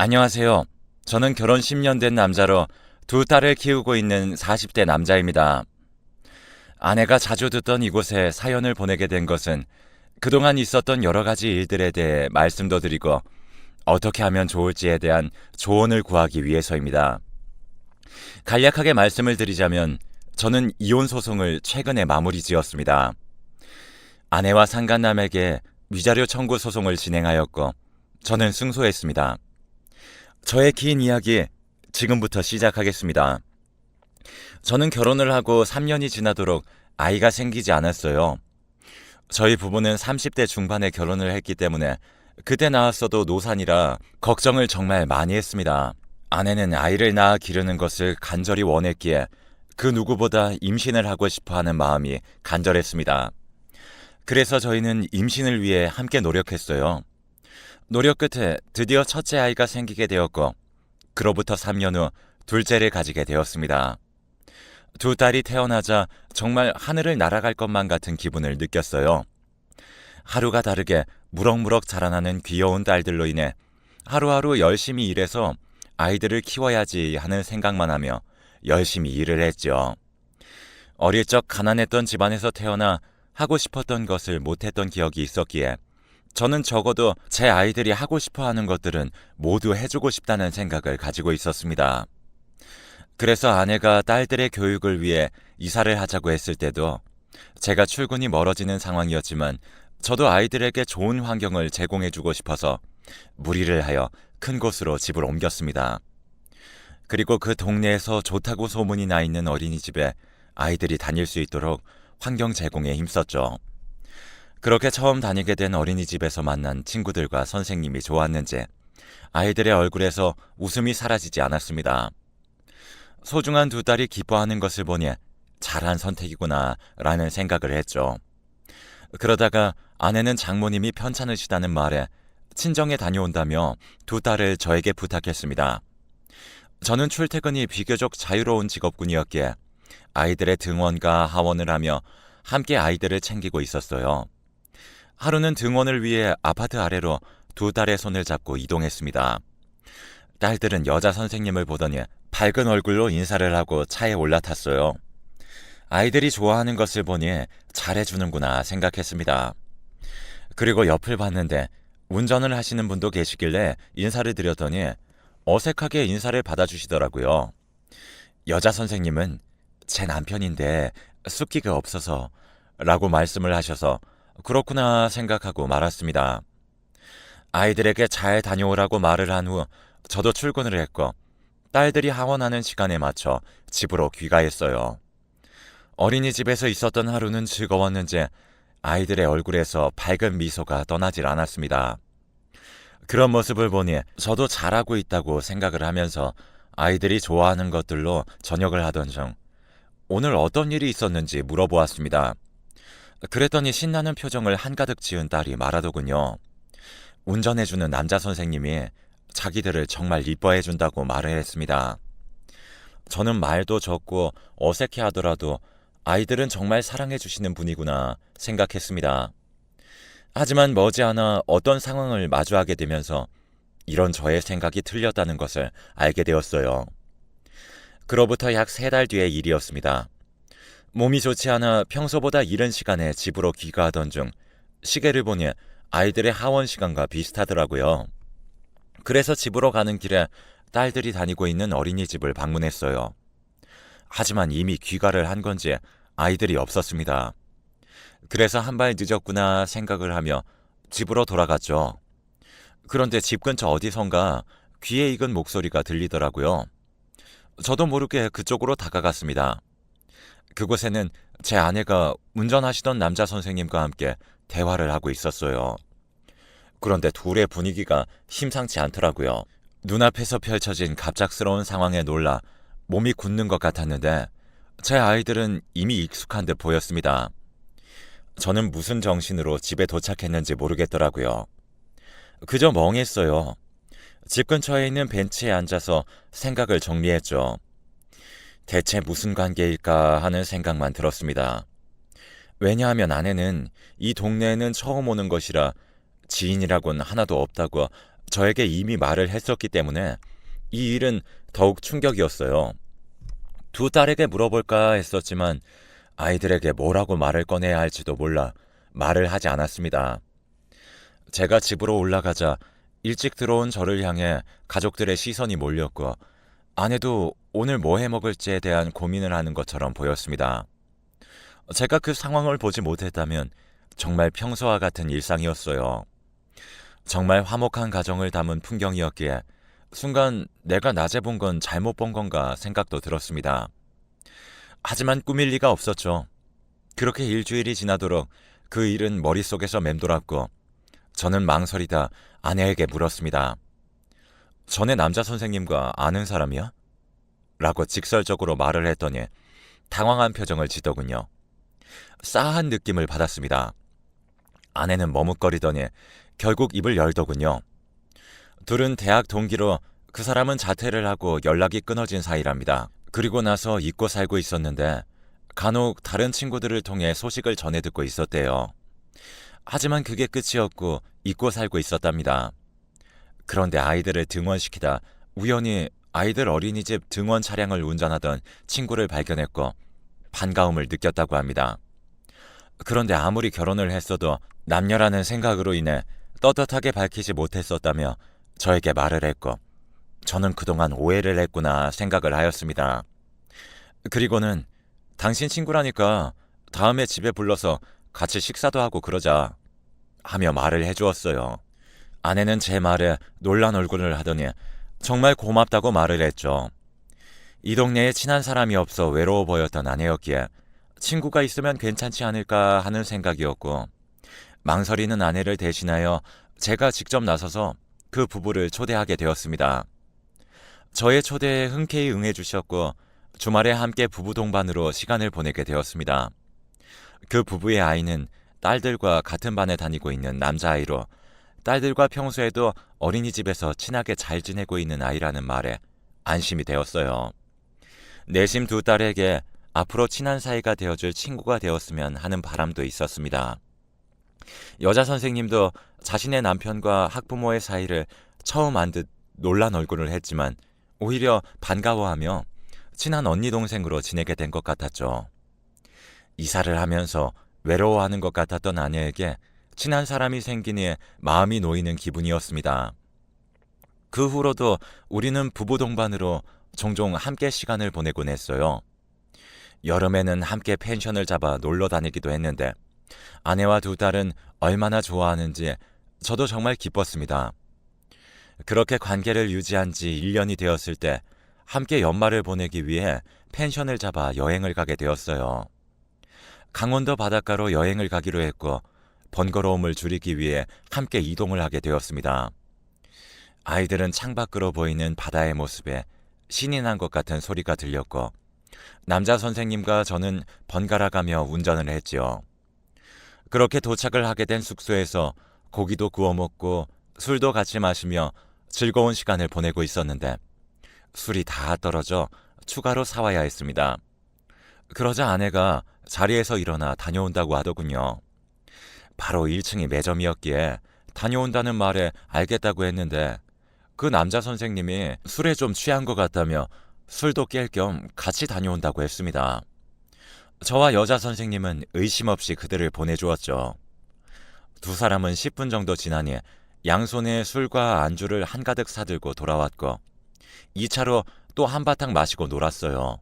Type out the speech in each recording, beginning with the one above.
안녕하세요. 저는 결혼 10년 된 남자로 두 딸을 키우고 있는 40대 남자입니다. 아내가 자주 듣던 이곳에 사연을 보내게 된 것은 그동안 있었던 여러 가지 일들에 대해 말씀도 드리고 어떻게 하면 좋을지에 대한 조언을 구하기 위해서입니다. 간략하게 말씀을 드리자면 저는 이혼 소송을 최근에 마무리 지었습니다. 아내와 상간남에게 위자료 청구 소송을 진행하였고 저는 승소했습니다. 저의 긴 이야기 지금부터 시작하겠습니다. 저는 결혼을 하고 3년이 지나도록 아이가 생기지 않았어요. 저희 부부는 30대 중반에 결혼을 했기 때문에 그때 낳았어도 노산이라 걱정을 정말 많이 했습니다. 아내는 아이를 낳아 기르는 것을 간절히 원했기에 그 누구보다 임신을 하고 싶어 하는 마음이 간절했습니다. 그래서 저희는 임신을 위해 함께 노력했어요. 노력 끝에 드디어 첫째 아이가 생기게 되었고 그로부터 3년 후 둘째를 가지게 되었습니다. 두 딸이 태어나자 정말 하늘을 날아갈 것만 같은 기분을 느꼈어요. 하루가 다르게 무럭무럭 자라나는 귀여운 딸들로 인해 하루하루 열심히 일해서 아이들을 키워야지 하는 생각만 하며 열심히 일을 했죠. 어릴 적 가난했던 집안에서 태어나 하고 싶었던 것을 못했던 기억이 있었기에 저는 적어도 제 아이들이 하고 싶어 하는 것들은 모두 해주고 싶다는 생각을 가지고 있었습니다. 그래서 아내가 딸들의 교육을 위해 이사를 하자고 했을 때도 제가 출근이 멀어지는 상황이었지만 저도 아이들에게 좋은 환경을 제공해주고 싶어서 무리를 하여 큰 곳으로 집을 옮겼습니다. 그리고 그 동네에서 좋다고 소문이 나 있는 어린이집에 아이들이 다닐 수 있도록 환경 제공에 힘썼죠. 그렇게 처음 다니게 된 어린이집에서 만난 친구들과 선생님이 좋았는지 아이들의 얼굴에서 웃음이 사라지지 않았습니다. 소중한 두 딸이 기뻐하는 것을 보니 잘한 선택이구나 라는 생각을 했죠. 그러다가 아내는 장모님이 편찮으시다는 말에 친정에 다녀온다며 두 딸을 저에게 부탁했습니다. 저는 출퇴근이 비교적 자유로운 직업군이었기에 아이들의 등원과 하원을 하며 함께 아이들을 챙기고 있었어요. 하루는 등원을 위해 아파트 아래로 두 딸의 손을 잡고 이동했습니다. 딸들은 여자 선생님을 보더니 밝은 얼굴로 인사를 하고 차에 올라탔어요. 아이들이 좋아하는 것을 보니 잘해주는구나 생각했습니다. 그리고 옆을 봤는데 운전을 하시는 분도 계시길래 인사를 드렸더니 어색하게 인사를 받아주시더라고요. 여자 선생님은 제 남편인데 숫기가 없어서 라고 말씀을 하셔서 그렇구나 생각하고 말았습니다. 아이들에게 잘 다녀오라고 말을 한 후 저도 출근을 했고 딸들이 하원하는 시간에 맞춰 집으로 귀가했어요. 어린이집에서 있었던 하루는 즐거웠는지 아이들의 얼굴에서 밝은 미소가 떠나질 않았습니다. 그런 모습을 보니 저도 잘하고 있다고 생각을 하면서 아이들이 좋아하는 것들로 저녁을 하던 중 오늘 어떤 일이 있었는지 물어보았습니다. 그랬더니 신나는 표정을 한가득 지은 딸이 말하더군요. 운전해주는 남자 선생님이 자기들을 정말 이뻐해준다고 말을 했습니다. 저는 말도 적고 어색해 하더라도 아이들은 정말 사랑해주시는 분이구나 생각했습니다. 하지만 머지않아 어떤 상황을 마주하게 되면서 이런 저의 생각이 틀렸다는 것을 알게 되었어요. 그로부터 약 3달 뒤의 일이었습니다. 몸이 좋지 않아 평소보다 이른 시간에 집으로 귀가하던 중 시계를 보니 아이들의 하원 시간과 비슷하더라고요. 그래서 집으로 가는 길에 딸들이 다니고 있는 어린이집을 방문했어요. 하지만 이미 귀가를 한 건지 아이들이 없었습니다. 그래서 한 발 늦었구나 생각을 하며 집으로 돌아갔죠. 그런데 집 근처 어디선가 귀에 익은 목소리가 들리더라고요. 저도 모르게 그쪽으로 다가갔습니다. 그곳에는 제 아내가 운전하시던 남자 선생님과 함께 대화를 하고 있었어요. 그런데 둘의 분위기가 심상치 않더라고요. 눈앞에서 펼쳐진 갑작스러운 상황에 놀라 몸이 굳는 것 같았는데 제 아이들은 이미 익숙한 듯 보였습니다. 저는 무슨 정신으로 집에 도착했는지 모르겠더라고요. 그저 멍했어요. 집 근처에 있는 벤치에 앉아서 생각을 정리했죠. 대체 무슨 관계일까 하는 생각만 들었습니다. 왜냐하면 아내는 이 동네에는 처음 오는 것이라 지인이라곤 하나도 없다고 저에게 이미 말을 했었기 때문에 이 일은 더욱 충격이었어요. 두 딸에게 물어볼까 했었지만 아이들에게 뭐라고 말을 꺼내야 할지도 몰라 말을 하지 않았습니다. 제가 집으로 올라가자 일찍 들어온 저를 향해 가족들의 시선이 몰렸고 아내도 오늘 뭐 해 먹을지에 대한 고민을 하는 것처럼 보였습니다. 제가 그 상황을 보지 못했다면 정말 평소와 같은 일상이었어요. 정말 화목한 가정을 담은 풍경이었기에 순간 내가 낮에 본 건 잘못 본 건가 생각도 들었습니다. 하지만 꾸밀 리가 없었죠. 그렇게 일주일이 지나도록 그 일은 머릿속에서 맴돌았고 저는 망설이다 아내에게 물었습니다. 전에 남자 선생님과 아는 사람이야? 라고 직설적으로 말을 했더니 당황한 표정을 짓더군요. 싸한 느낌을 받았습니다. 아내는 머뭇거리더니 결국 입을 열더군요. 둘은 대학 동기로 그 사람은 자퇴를 하고 연락이 끊어진 사이랍니다. 그리고 나서 잊고 살고 있었는데 간혹 다른 친구들을 통해 소식을 전해 듣고 있었대요. 하지만 그게 끝이었고 잊고 살고 있었답니다. 그런데 아이들을 등원시키다 우연히 아이들 어린이집 등원 차량을 운전하던 친구를 발견했고 반가움을 느꼈다고 합니다. 그런데 아무리 결혼을 했어도 남녀라는 생각으로 인해 떳떳하게 밝히지 못했었다며 저에게 말을 했고 저는 그동안 오해를 했구나 생각을 하였습니다. 그리고는 당신 친구라니까 다음에 집에 불러서 같이 식사도 하고 그러자 하며 말을 해주었어요. 아내는 제 말에 놀란 얼굴을 하더니 정말 고맙다고 말을 했죠. 이 동네에 친한 사람이 없어 외로워 보였던 아내였기에 친구가 있으면 괜찮지 않을까 하는 생각이었고 망설이는 아내를 대신하여 제가 직접 나서서 그 부부를 초대하게 되었습니다. 저의 초대에 흔쾌히 응해주셨고 주말에 함께 부부 동반으로 시간을 보내게 되었습니다. 그 부부의 아이는 딸들과 같은 반에 다니고 있는 남자아이로 딸들과 평소에도 어린이집에서 친하게 잘 지내고 있는 아이라는 말에 안심이 되었어요. 내심 두 딸에게 앞으로 친한 사이가 되어줄 친구가 되었으면 하는 바람도 있었습니다. 여자 선생님도 자신의 남편과 학부모의 사이를 처음 안 듯 놀란 얼굴을 했지만 오히려 반가워하며 친한 언니 동생으로 지내게 된 것 같았죠. 이사를 하면서 외로워하는 것 같았던 아내에게 친한 사람이 생기니 마음이 놓이는 기분이었습니다. 그 후로도 우리는 부부 동반으로 종종 함께 시간을 보내곤 했어요. 여름에는 함께 펜션을 잡아 놀러 다니기도 했는데 아내와 두 딸은 얼마나 좋아하는지 저도 정말 기뻤습니다. 그렇게 관계를 유지한 지 1년이 되었을 때 함께 연말을 보내기 위해 펜션을 잡아 여행을 가게 되었어요. 강원도 바닷가로 여행을 가기로 했고 번거로움을 줄이기 위해 함께 이동을 하게 되었습니다. 아이들은 창밖으로 보이는 바다의 모습에 신이 난 것 같은 소리가 들렸고 남자 선생님과 저는 번갈아가며 운전을 했지요. 그렇게 도착을 하게 된 숙소에서 고기도 구워 먹고 술도 같이 마시며 즐거운 시간을 보내고 있었는데 술이 다 떨어져 추가로 사와야 했습니다. 그러자 아내가 자리에서 일어나 다녀온다고 하더군요. 바로 1층이 매점이었기에 다녀온다는 말에 알겠다고 했는데 그 남자 선생님이 술에 좀 취한 것 같다며 술도 깰 겸 같이 다녀온다고 했습니다. 저와 여자 선생님은 의심 없이 그들을 보내주었죠. 두 사람은 10분 정도 지나니 양손에 술과 안주를 한가득 사들고 돌아왔고 2차로 또 한바탕 마시고 놀았어요.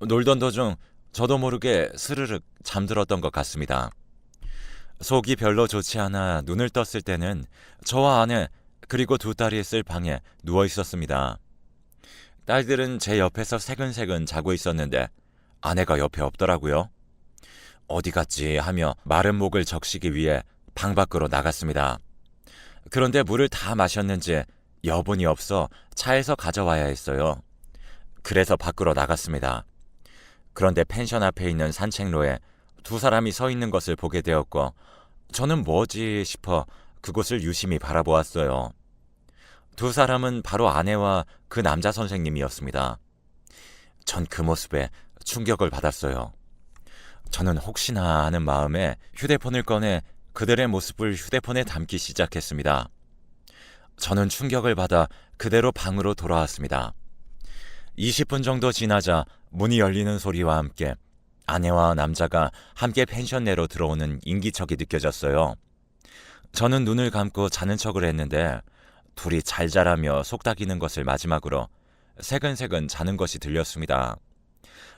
놀던 도중 저도 모르게 스르륵 잠들었던 것 같습니다. 속이 별로 좋지 않아 눈을 떴을 때는 저와 아내 그리고 두 딸이 있을 방에 누워 있었습니다. 딸들은 제 옆에서 새근새근 자고 있었는데 아내가 옆에 없더라고요. 어디 갔지 하며 마른 목을 적시기 위해 방 밖으로 나갔습니다. 그런데 물을 다 마셨는지 여분이 없어 차에서 가져와야 했어요. 그래서 밖으로 나갔습니다. 그런데 펜션 앞에 있는 산책로에 두 사람이 서 있는 것을 보게 되었고 저는 뭐지 싶어 그곳을 유심히 바라보았어요. 두 사람은 바로 아내와 그 남자 선생님이었습니다. 전 그 모습에 충격을 받았어요. 저는 혹시나 하는 마음에 휴대폰을 꺼내 그들의 모습을 휴대폰에 담기 시작했습니다. 저는 충격을 받아 그대로 방으로 돌아왔습니다. 20분 정도 지나자 문이 열리는 소리와 함께 아내와 남자가 함께 펜션 내로 들어오는 인기척이 느껴졌어요. 저는 눈을 감고 자는 척을 했는데 둘이 잘 자라며 속닥이는 것을 마지막으로 새근새근 자는 것이 들렸습니다.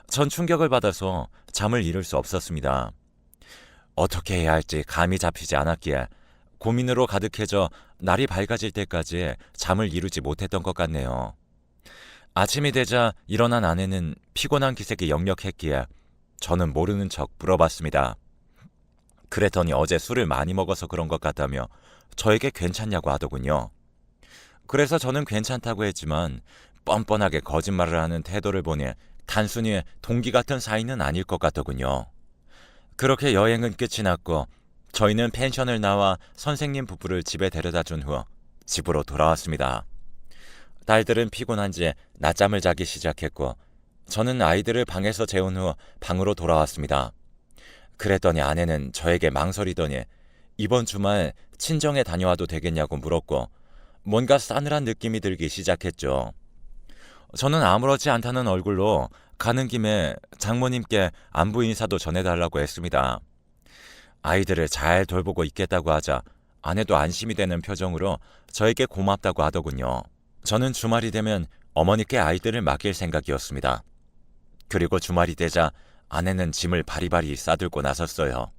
전 충격을 받아서 잠을 이룰 수 없었습니다. 어떻게 해야 할지 감이 잡히지 않았기에 고민으로 가득해져 날이 밝아질 때까지 잠을 이루지 못했던 것 같네요. 아침이 되자 일어난 아내는 피곤한 기색이 역력했기에 저는 모르는 척 물어봤습니다. 그랬더니 어제 술을 많이 먹어서 그런 것 같다며 저에게 괜찮냐고 하더군요. 그래서 저는 괜찮다고 했지만 뻔뻔하게 거짓말을 하는 태도를 보니 단순히 동기 같은 사이는 아닐 것 같더군요. 그렇게 여행은 끝이 났고 저희는 펜션을 나와 선생님 부부를 집에 데려다 준 후 집으로 돌아왔습니다. 딸들은 피곤한지 낮잠을 자기 시작했고 저는 아이들을 방에서 재운 후 방으로 돌아왔습니다. 그랬더니 아내는 저에게 망설이더니 이번 주말 친정에 다녀와도 되겠냐고 물었고 뭔가 싸늘한 느낌이 들기 시작했죠. 저는 아무렇지 않다는 얼굴로 가는 김에 장모님께 안부 인사도 전해달라고 했습니다. 아이들을 잘 돌보고 있겠다고 하자 아내도 안심이 되는 표정으로 저에게 고맙다고 하더군요. 저는 주말이 되면 어머니께 아이들을 맡길 생각이었습니다. 그리고 주말이 되자 아내는 짐을 바리바리 싸들고 나섰어요.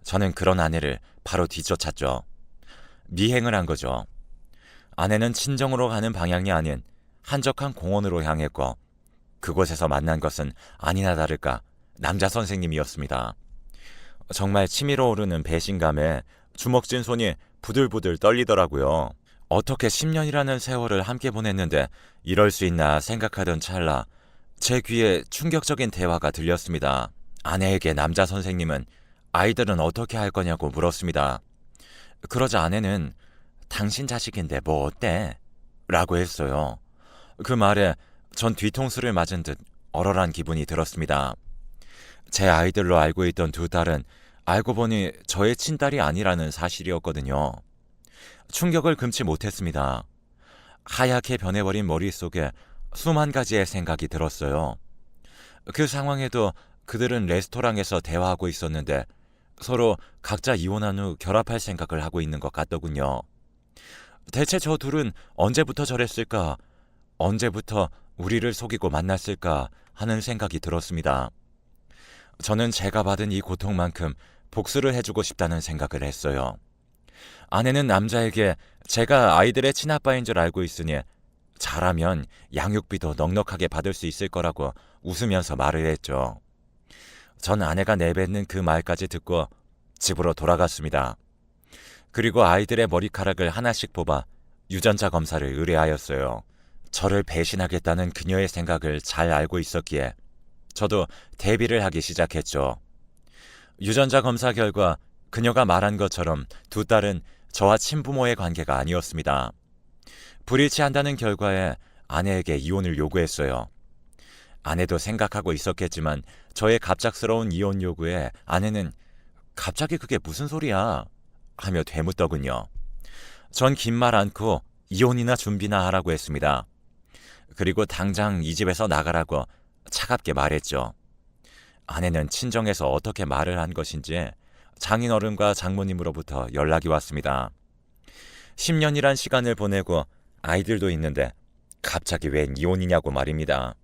저는 그런 아내를 바로 뒤쫓았죠. 미행을 한 거죠. 아내는 친정으로 가는 방향이 아닌 한적한 공원으로 향했고 그곳에서 만난 것은 아니나 다를까 남자 선생님이었습니다. 정말 치밀어 오르는 배신감에 주먹진 손이 부들부들 떨리더라고요. 어떻게 10년이라는 세월을 함께 보냈는데 이럴 수 있나 생각하던 찰나 제 귀에 충격적인 대화가 들렸습니다. 아내에게 남자 선생님은 아이들은 어떻게 할 거냐고 물었습니다. 그러자 아내는 당신 자식인데 뭐 어때? 라고 했어요. 그 말에 전 뒤통수를 맞은 듯 얼얼한 기분이 들었습니다. 제 아이들로 알고 있던 두 딸은 알고 보니 저의 친딸이 아니라는 사실이었거든요. 충격을 금치 못했습니다. 하얗게 변해버린 머릿속에 수만 가지의 생각이 들었어요. 그 상황에도 그들은 레스토랑에서 대화하고 있었는데 서로 각자 이혼한 후 결합할 생각을 하고 있는 것 같더군요. 대체 저 둘은 언제부터 저랬을까? 언제부터 우리를 속이고 만났을까 하는 생각이 들었습니다. 저는 제가 받은 이 고통만큼 복수를 해주고 싶다는 생각을 했어요. 아내는 남자에게 제가 아이들의 친아빠인 줄 알고 있으니 잘하면 양육비도 넉넉하게 받을 수 있을 거라고 웃으면서 말을 했죠. 전 아내가 내뱉는 그 말까지 듣고 집으로 돌아갔습니다. 그리고 아이들의 머리카락을 하나씩 뽑아 유전자 검사를 의뢰하였어요. 저를 배신하겠다는 그녀의 생각을 잘 알고 있었기에 저도 대비를 하기 시작했죠. 유전자 검사 결과 그녀가 말한 것처럼 두 딸은 저와 친부모의 관계가 아니었습니다. 불일치한다는 결과에 아내에게 이혼을 요구했어요. 아내도 생각하고 있었겠지만 저의 갑작스러운 이혼 요구에 아내는 갑자기 그게 무슨 소리야? 하며 되묻더군요. 전 긴 말 않고 이혼이나 준비나 하라고 했습니다. 그리고 당장 이 집에서 나가라고 차갑게 말했죠. 아내는 친정에서 어떻게 말을 한 것인지 장인어른과 장모님으로부터 연락이 왔습니다. 10년이란 시간을 보내고 아이들도 있는데 갑자기 웬 이혼이냐고 말입니다.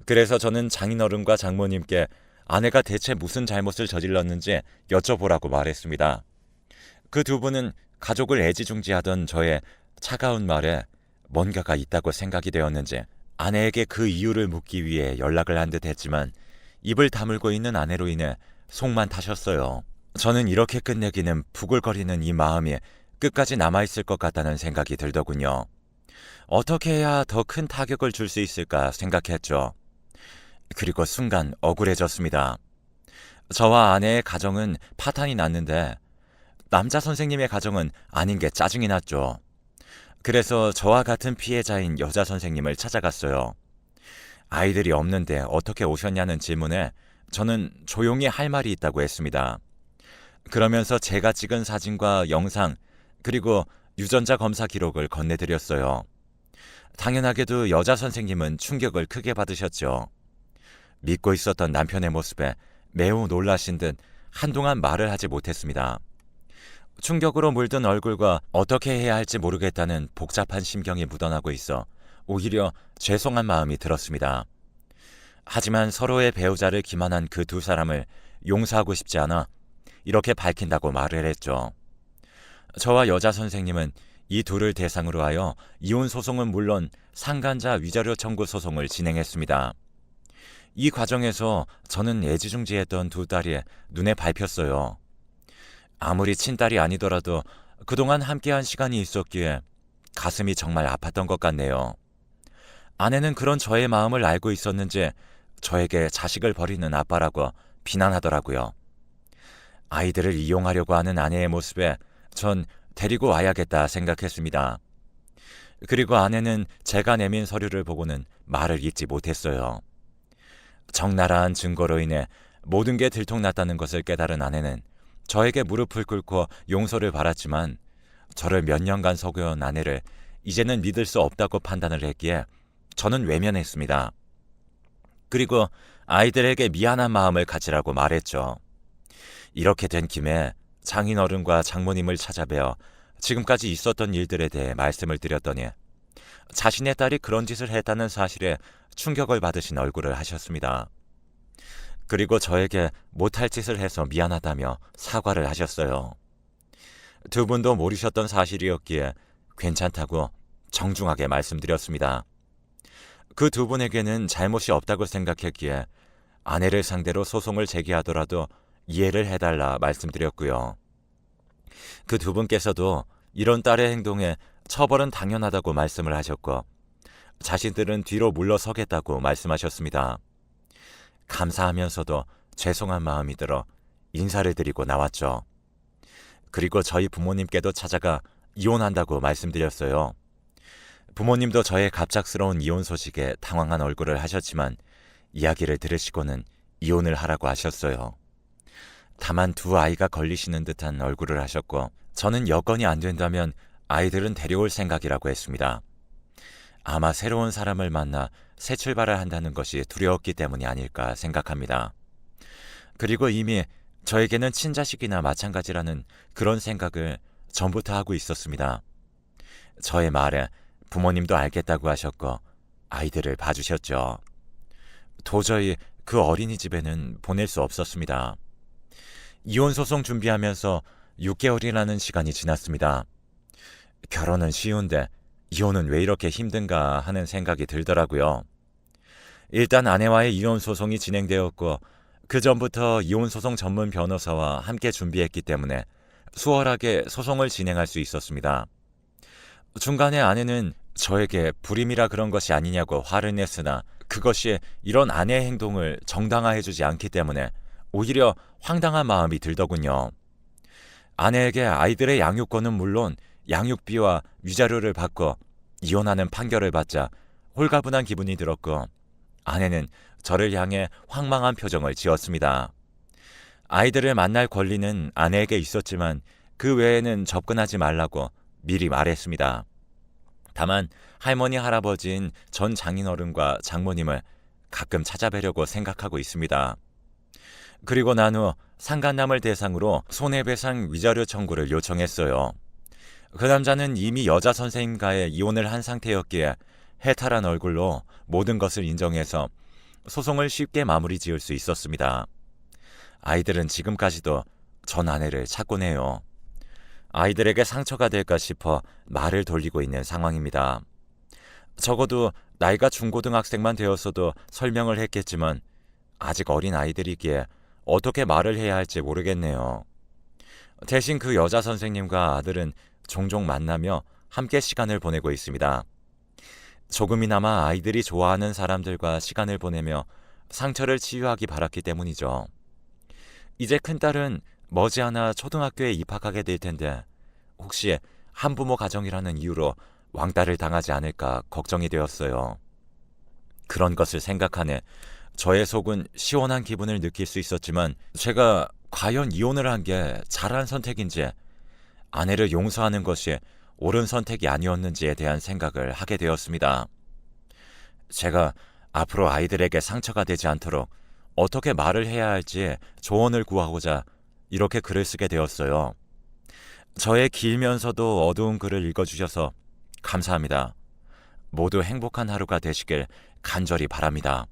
그래서 저는 장인어른과 장모님께 아내가 대체 무슨 잘못을 저질렀는지 여쭤보라고 말했습니다. 그 두 분은 가족을 애지중지하던 저의 차가운 말에 뭔가가 있다고 생각이 되었는지 아내에게 그 이유를 묻기 위해 연락을 한 듯 했지만 입을 다물고 있는 아내로 인해 속만 타셨어요. 저는 이렇게 끝내기는 부글거리는 이 마음이 끝까지 남아있을 것 같다는 생각이 들더군요. 어떻게 해야 더 큰 타격을 줄 수 있을까 생각했죠. 그리고 순간 억울해졌습니다. 저와 아내의 가정은 파탄이 났는데 남자 선생님의 가정은 아닌 게 짜증이 났죠. 그래서 저와 같은 피해자인 여자 선생님을 찾아갔어요. 아이들이 없는데 어떻게 오셨냐는 질문에 저는 조용히 할 말이 있다고 했습니다. 그러면서 제가 찍은 사진과 영상 그리고 유전자 검사 기록을 건네드렸어요. 당연하게도 여자 선생님은 충격을 크게 받으셨죠. 믿고 있었던 남편의 모습에 매우 놀라신 듯 한동안 말을 하지 못했습니다. 충격으로 물든 얼굴과 어떻게 해야 할지 모르겠다는 복잡한 심경이 묻어나고 있어 오히려 죄송한 마음이 들었습니다. 하지만 서로의 배우자를 기만한 그 두 사람을 용서하고 싶지 않아 이렇게 밝힌다고 말을 했죠. 저와 여자 선생님은 이 둘을 대상으로 하여 이혼 소송은 물론 상간자 위자료 청구 소송을 진행했습니다. 이 과정에서 저는 애지중지했던 두 딸이 눈에 밟혔어요. 아무리 친딸이 아니더라도 그동안 함께한 시간이 있었기에 가슴이 정말 아팠던 것 같네요. 아내는 그런 저의 마음을 알고 있었는지 저에게 자식을 버리는 아빠라고 비난하더라고요. 아이들을 이용하려고 하는 아내의 모습에 전 데리고 와야겠다 생각했습니다. 그리고 아내는 제가 내민 서류를 보고는 말을 잇지 못했어요. 적나라한 증거로 인해 모든 게 들통났다는 것을 깨달은 아내는 저에게 무릎을 꿇고 용서를 바랐지만 저를 몇 년간 속여온 아내를 이제는 믿을 수 없다고 판단을 했기에 저는 외면했습니다. 그리고 아이들에게 미안한 마음을 가지라고 말했죠. 이렇게 된 김에 장인어른과 장모님을 찾아뵈어 지금까지 있었던 일들에 대해 말씀을 드렸더니 자신의 딸이 그런 짓을 했다는 사실에 충격을 받으신 얼굴을 하셨습니다. 그리고 저에게 못할 짓을 해서 미안하다며 사과를 하셨어요. 두 분도 모르셨던 사실이었기에 괜찮다고 정중하게 말씀드렸습니다. 그 두 분에게는 잘못이 없다고 생각했기에 아내를 상대로 소송을 제기하더라도 이해를 해달라 말씀드렸고요. 그 두 분께서도 이런 딸의 행동에 처벌은 당연하다고 말씀을 하셨고 자신들은 뒤로 물러서겠다고 말씀하셨습니다. 감사하면서도 죄송한 마음이 들어 인사를 드리고 나왔죠. 그리고 저희 부모님께도 찾아가 이혼한다고 말씀드렸어요. 부모님도 저의 갑작스러운 이혼 소식에 당황한 얼굴을 하셨지만 이야기를 들으시고는 이혼을 하라고 하셨어요. 다만 두 아이가 걸리시는 듯한 얼굴을 하셨고 저는 여건이 안 된다면 아이들은 데려올 생각이라고 했습니다. 아마 새로운 사람을 만나 새 출발을 한다는 것이 두려웠기 때문이 아닐까 생각합니다. 그리고 이미 저에게는 친자식이나 마찬가지라는 그런 생각을 전부터 하고 있었습니다. 저의 말에 부모님도 알겠다고 하셨고 아이들을 봐주셨죠. 도저히 그 어린이집에는 보낼 수 없었습니다. 이혼 소송 준비하면서 6개월이라는 시간이 지났습니다. 결혼은 쉬운데 이혼은 왜 이렇게 힘든가 하는 생각이 들더라고요. 일단 아내와의 이혼 소송이 진행되었고 그 전부터 이혼 소송 전문 변호사와 함께 준비했기 때문에 수월하게 소송을 진행할 수 있었습니다. 중간에 아내는 저에게 불임이라 그런 것이 아니냐고 화를 냈으나 그것이 이런 아내의 행동을 정당화해주지 않기 때문에 오히려 황당한 마음이 들더군요. 아내에게 아이들의 양육권은 물론 양육비와 위자료를 받고 이혼하는 판결을 받자 홀가분한 기분이 들었고 아내는 저를 향해 황망한 표정을 지었습니다. 아이들을 만날 권리는 아내에게 있었지만 그 외에는 접근하지 말라고 미리 말했습니다. 다만 할머니 할아버지인 전 장인어른과 장모님을 가끔 찾아뵈려고 생각하고 있습니다. 그리고 난 후 상간남을 대상으로 손해배상 위자료 청구를 요청했어요. 그 남자는 이미 여자 선생님과의 이혼을 한 상태였기에 해탈한 얼굴로 모든 것을 인정해서 소송을 쉽게 마무리 지을 수 있었습니다. 아이들은 지금까지도 전 아내를 찾곤 해요. 아이들에게 상처가 될까 싶어 말을 돌리고 있는 상황입니다. 적어도 나이가 중고등학생만 되었어도 설명을 했겠지만 아직 어린 아이들이기에 어떻게 말을 해야 할지 모르겠네요. 대신 그 여자 선생님과 아들은 종종 만나며 함께 시간을 보내고 있습니다. 조금이나마 아이들이 좋아하는 사람들과 시간을 보내며 상처를 치유하기 바랐기 때문이죠. 이제 큰딸은 머지않아 초등학교에 입학하게 될 텐데 혹시 한부모 가정이라는 이유로 왕따를 당하지 않을까 걱정이 되었어요. 그런 것을 생각하네 저의 속은 시원한 기분을 느낄 수 있었지만 제가 과연 이혼을 한 게 잘한 선택인지 아내를 용서하는 것이 옳은 선택이 아니었는지에 대한 생각을 하게 되었습니다. 제가 앞으로 아이들에게 상처가 되지 않도록 어떻게 말을 해야 할지 조언을 구하고자 이렇게 글을 쓰게 되었어요. 저의 길면서도 어두운 글을 읽어주셔서 감사합니다. 모두 행복한 하루가 되시길 간절히 바랍니다.